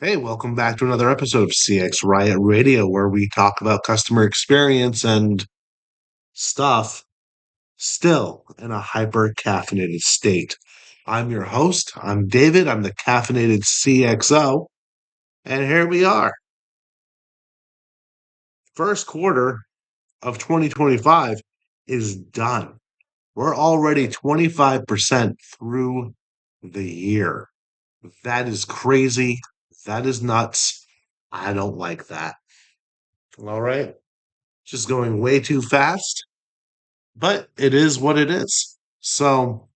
Hey, welcome back to another episode of CX Riot Radio, where we talk about customer experience and stuff still in a hyper caffeinated state. I'm your host. I'm David. I'm the caffeinated CXO. And here we are. First quarter of 2025 is done. We're already 25% through the year. That is crazy. That is nuts. I don't like that. All right. Just going way too fast, but it is what it is. So,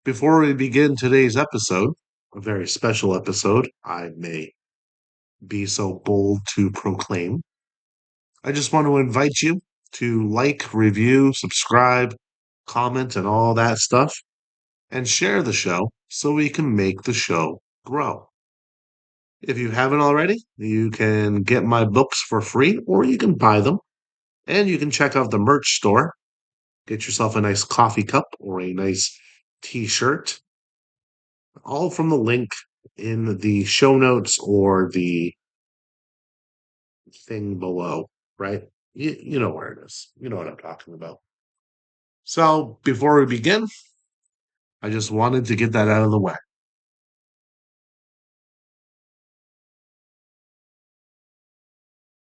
before we begin today's episode, a very special episode, I may be so bold to proclaim, I just want to invite you to like, review, subscribe, comment, and all that stuff, and share the show so we can make the show grow. If you haven't already, you can get my books for free or you can buy them, and you can check out the merch store. Get yourself a nice coffee cup or a nice t shirt, all from the link in the show notes or the thing below, right? You know where it is. You know what I'm talking about. So before we begin, I just wanted to get that out of the way.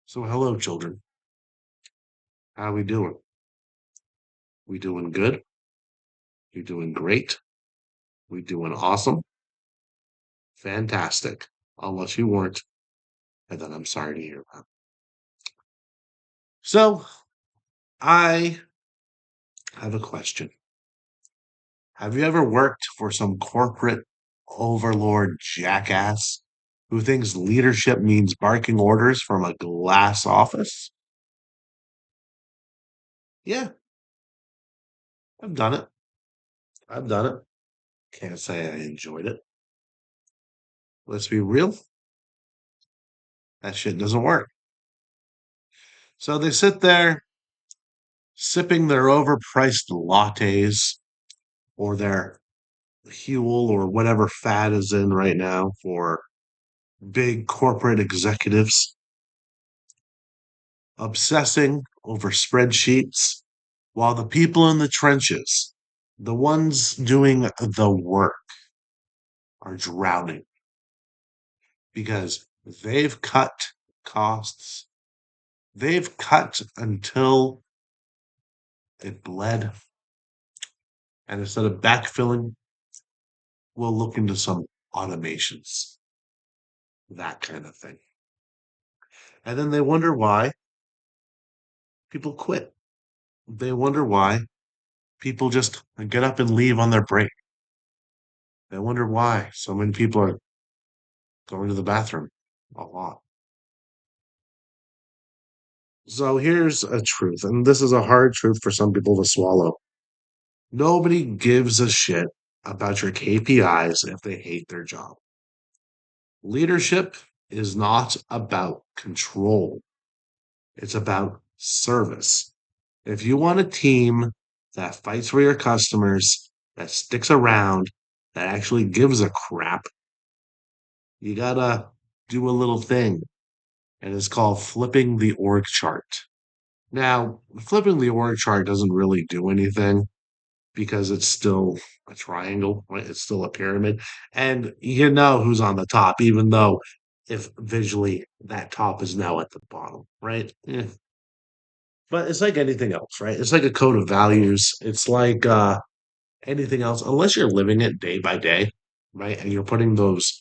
So, hello, children. How we doing? We doing good? We doing great? We doing awesome? Fantastic. Unless you weren't, and then I'm sorry to hear that. So, I have a question. Have you ever worked for some corporate overlord jackass who thinks leadership means barking orders from a glass office? Yeah, I've done it. I've done it. Can't say I enjoyed it. Let's be real, that shit doesn't work. So they sit there sipping their overpriced lattes or their Huel or whatever fad is in right now for big corporate executives, obsessing over spreadsheets while the people in the trenches, the ones doing the work, are drowning because they've cut costs. They've cut until it bled. And instead of backfilling, we'll look into some automations, that kind of thing. And then they wonder why people quit. They wonder why people just get up and leave on their break. They wonder why so many people are going to the bathroom a lot. So here's a truth, and this is a hard truth for some people to swallow. Nobody gives a shit about your KPIs if they hate their job. Leadership is not about control, it's about service. If you want a team that fights for your customers, that sticks around, that actually gives a crap, you gotta do a little thing, and it's called flipping the org chart. Now, flipping the org chart doesn't really do anything because it's still a triangle, right? It's still a pyramid. And you know who's on the top, even though if visually that top is now at the bottom, right? But it's like anything else, right? It's like a code of values. It's like anything else, unless you're living it day by day, right? And you're putting those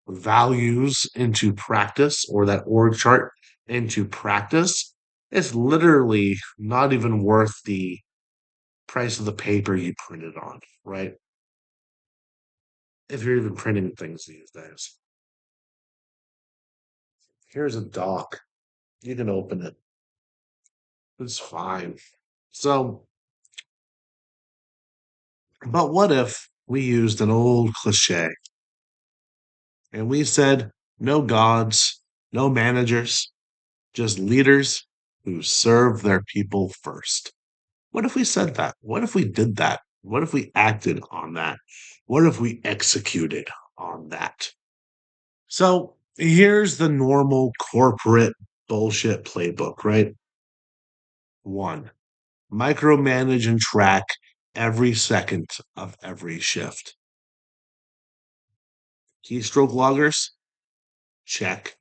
values into practice or that org chart into practice, it's literally not even worth the price of the paper you printed on, right? If you're even printing things these days. Here's a doc. You can open it. It's fine. So, but what if we used an old cliche and we said no gods, no managers, just leaders who serve their people first? What if we said that? What if we did that? What if we acted on that? What if we executed on that? So, Here's the normal corporate bullshit playbook, right? One, micromanage and track every second of every shift. Keystroke loggers, check.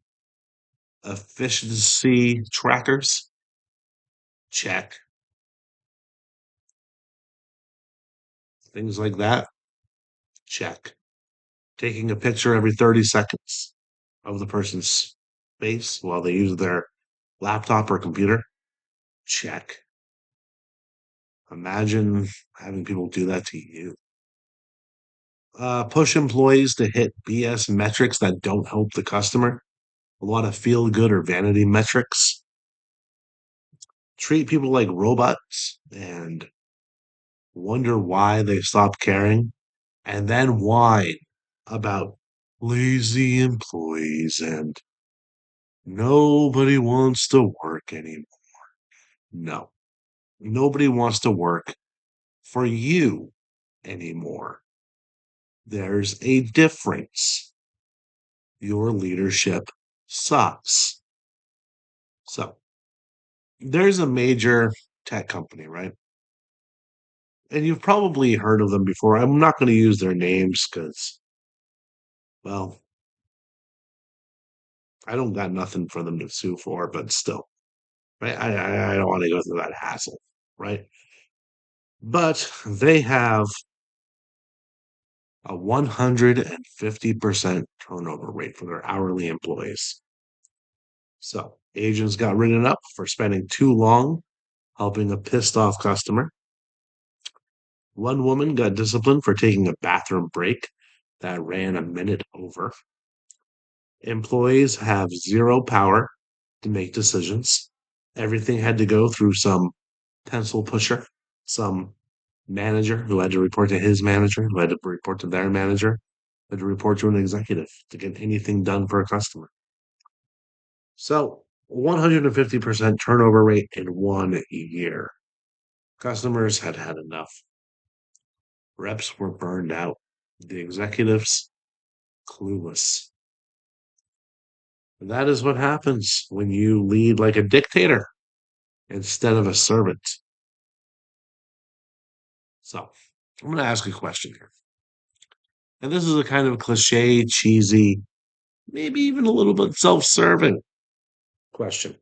Efficiency trackers, check. Things like that, check. Taking a picture every 30 seconds of the person's face while they use their laptop or computer, check. Imagine having people do that to you. Push employees to hit BS metrics that don't help the customer. A lot of feel good or vanity metrics. Treat people like robots and wonder why they stop caring, and then whine about lazy employees and nobody wants to work anymore. No, nobody wants to work for you anymore. There's a difference. Your leadership sucks. So, there's a major tech company, right? And you've probably heard of them before. I'm not going to use their names because, well, I don't got nothing for them to sue for, but still, right? I don't want to go through that hassle, right? But they have a 150% turnover rate for their hourly employees. So agents got written up for spending too long helping a pissed off customer. One woman got disciplined for taking a bathroom break that ran a minute over. Employees have zero power to make decisions. Everything had to go through some pencil pusher, some manager who had to report to his manager, who had to report to their manager, had to report to an executive to get anything done for a customer. So 150% turnover rate in 1 year. Customers had had enough. Reps were burned out. The executives, clueless. That is what happens when you lead like a dictator instead of a servant. So I'm going to ask a question here. And this is a kind of cliche, cheesy, maybe even a little bit self serving question.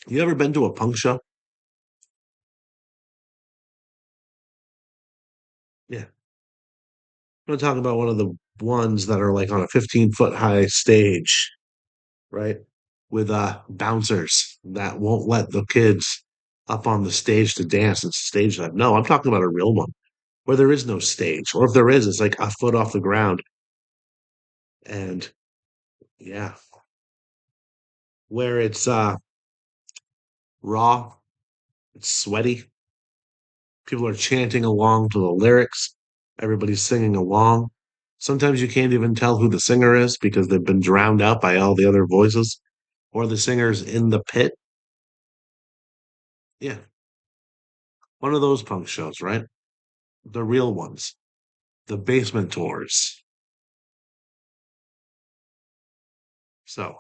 You ever been to a punk show? Yeah. I'm going to talk about one of the ones that are like on a 15-foot high stage, right? With bouncers that won't let the kids up on the stage to dance. It's stage left. No, I'm talking about a real one where there is no stage, or if there is, it's like a foot off the ground. And yeah, where it's raw, it's sweaty. People are chanting along to the lyrics. Everybody's singing along. Sometimes you can't even tell who the singer is because they've been drowned out by all the other voices, or the singer's in the pit. Yeah, one of those punk shows, right? The real ones, the basement tours. So,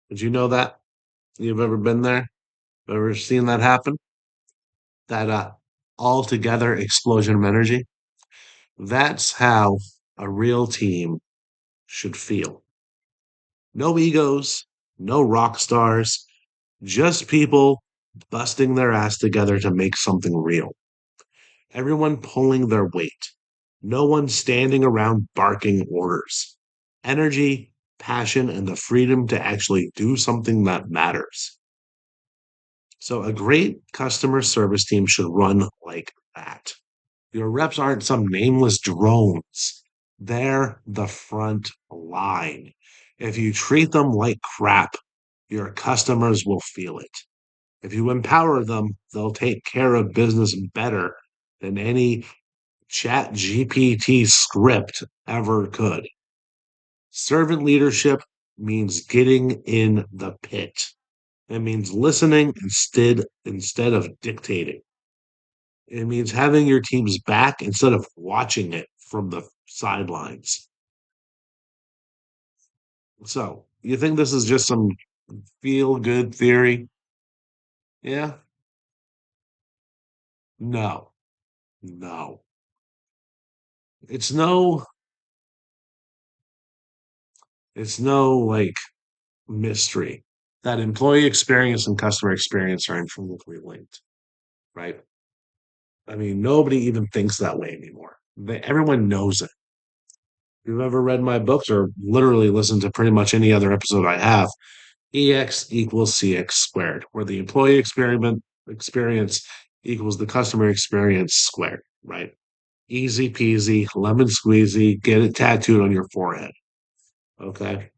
did you know that? You've ever been there? Ever seen that happen? That altogether explosion of energy? That's how a real team should feel. No egos, no rock stars, just people busting their ass together to make something real. Everyone pulling their weight. No one standing around barking orders. Energy, passion, and the freedom to actually do something that matters. So, a great customer service team should run like that. Your reps aren't some nameless drones, they're the front line. If you treat them like crap, your customers will feel it. If you empower them, they'll take care of business better than any chat GPT script ever could. Servant leadership means getting in the pit. It means listening instead of dictating. It means having your team's back instead of watching it from the sidelines. So You think this is just some feel good theory? Yeah? No, no. It's no, it's no like mystery that employee experience and customer experience are intrinsically linked, right? I mean, nobody even thinks that way anymore. Everyone knows it. If you've ever read my books or literally listened to pretty much any other episode I have, EX equals CX squared, where the employee experiment experience equals the customer experience squared, right? Easy peasy, lemon squeezy, get it tattooed on your forehead. Okay.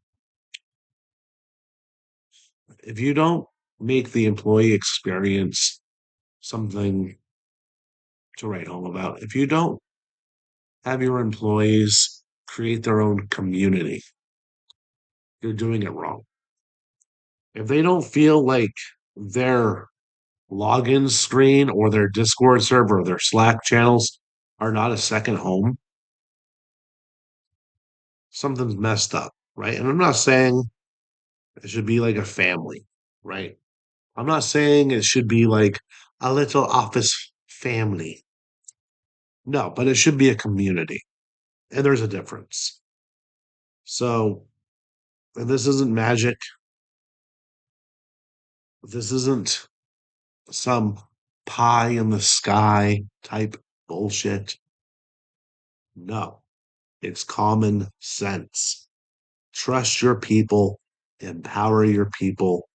If you don't make the employee experience something to write home about, if you don't have your employees create their own community, you're doing it wrong. If they don't feel like their login screen or their Discord server or their Slack channels are not a second home, something's messed up, right? And I'm not saying it should be like a family, right? I'm not saying it should be like a little office family. No, but it should be a community. And there's a difference. So, and this isn't magic. This isn't some pie in the sky type bullshit. No, it's common sense. Trust your people, empower your people,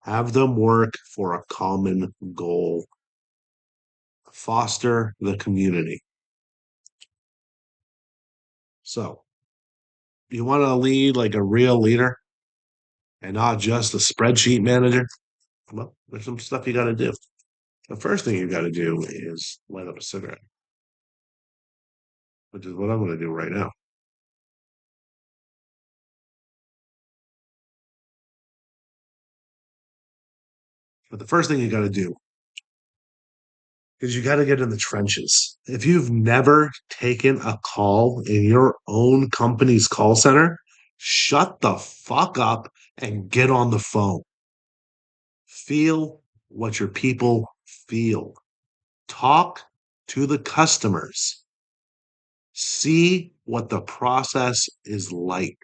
have them work for a common goal, foster the community. So, you want to lead like a real leader and not just a spreadsheet manager? Well, there's some stuff you got to do. The first thing you got to do is light up a cigarette, which is what I'm going to do right now. But the first thing you got to do is you got to get in the trenches. If you've never taken a call in your own company's call center, shut the fuck up and get on the phone. Feel what your people feel. Talk to the customers. See what the process is like.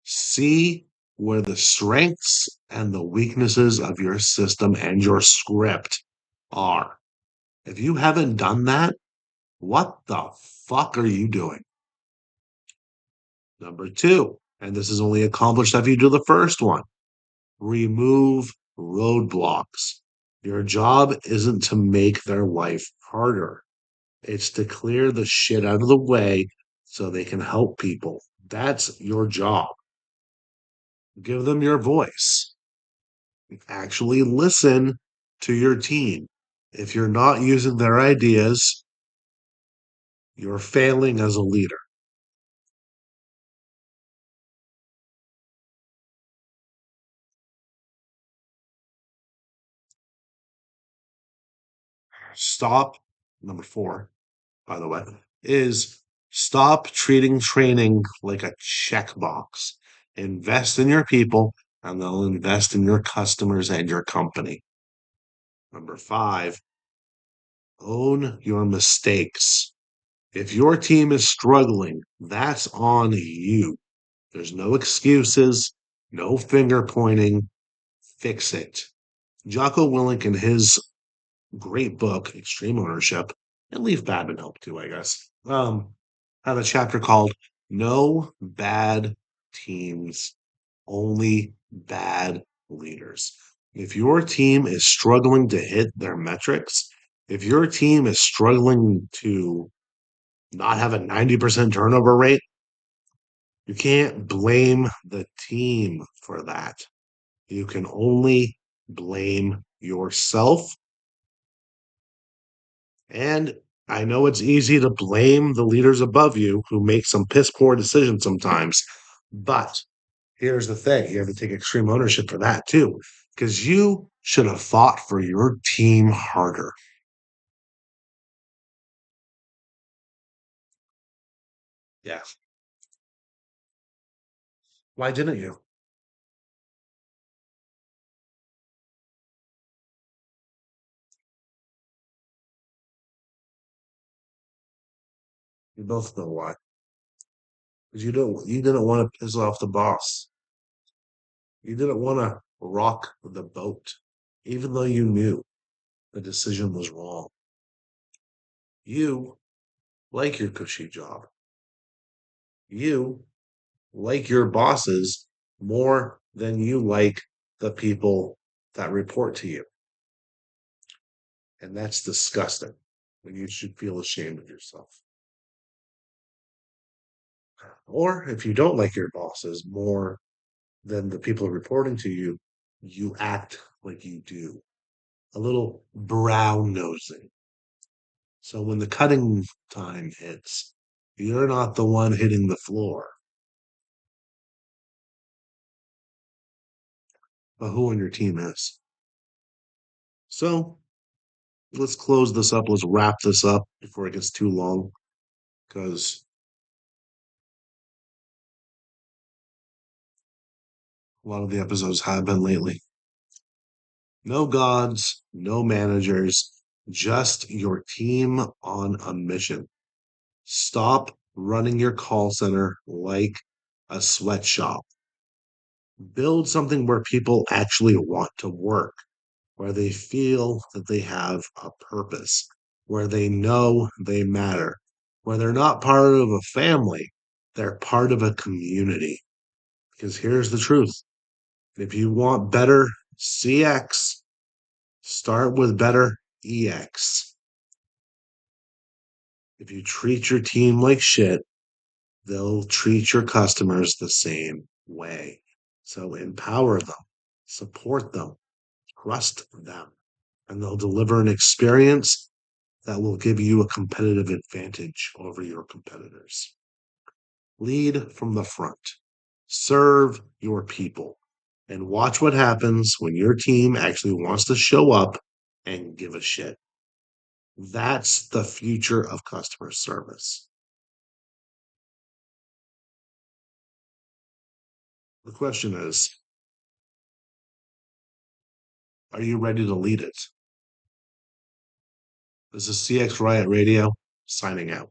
See where the strengths and the weaknesses of your system and your script are. If you haven't done that, what the fuck are you doing? Number two, and this is only accomplished if you do the first one, remove roadblocks. Your job isn't to make their life harder, it's to clear the shit out of the way so they can help people. That's your job. Give them your voice. Actually listen to your team. If you're not using their ideas, you're failing as a leader. Stop. Number four, by the way, is stop treating training like a checkbox. Invest in your people, and they'll invest in your customers and your company. Number five, own your mistakes. If your team is struggling, that's on you. There's no excuses, no finger pointing. Fix it. Jocko Willink, in his great book, Extreme Ownership, and Leaf Babin helped too, I guess. Have a chapter called No Bad Teams, Only Bad Leaders. If your team is struggling to hit their metrics, if your team is struggling to not have a 90% turnover rate, you can't blame the team for that. You can only blame yourself. And I know it's easy to blame the leaders above you who make some piss poor decisions sometimes. But here's the thing, you have to take extreme ownership for that too, because you should have fought for your team harder. Yeah. Why didn't you? You both know why. Because you didn't want to piss off the boss. You didn't want to rock the boat, even though you knew the decision was wrong. You like your cushy job. You like your bosses more than you like the people that report to you. And that's disgusting. And you should feel ashamed of yourself. Or if you don't like your bosses more than the people reporting to you, you act like you do. A little brown nosing. So when the cutting time hits, you're not the one hitting the floor, but who on your team is. So let's close this up. Let's wrap this up before it gets too long, because a lot of the episodes have been lately. No gods, no managers, just your team on a mission. Stop running your call center like a sweatshop. Build something where people actually want to work, where they feel that they have a purpose, where they know they matter, where they're not part of a family, they're part of a community. Because here's the truth: if you want better CX, start with better EX. If you treat your team like shit, they'll treat your customers the same way. So empower them, support them, trust them, and they'll deliver an experience that will give you a competitive advantage over your competitors. Lead from the front, serve your people, and watch what happens when your team actually wants to show up and give a shit. That's the future of customer service. The question is, are you ready to lead it? This is CX Riot Radio signing out.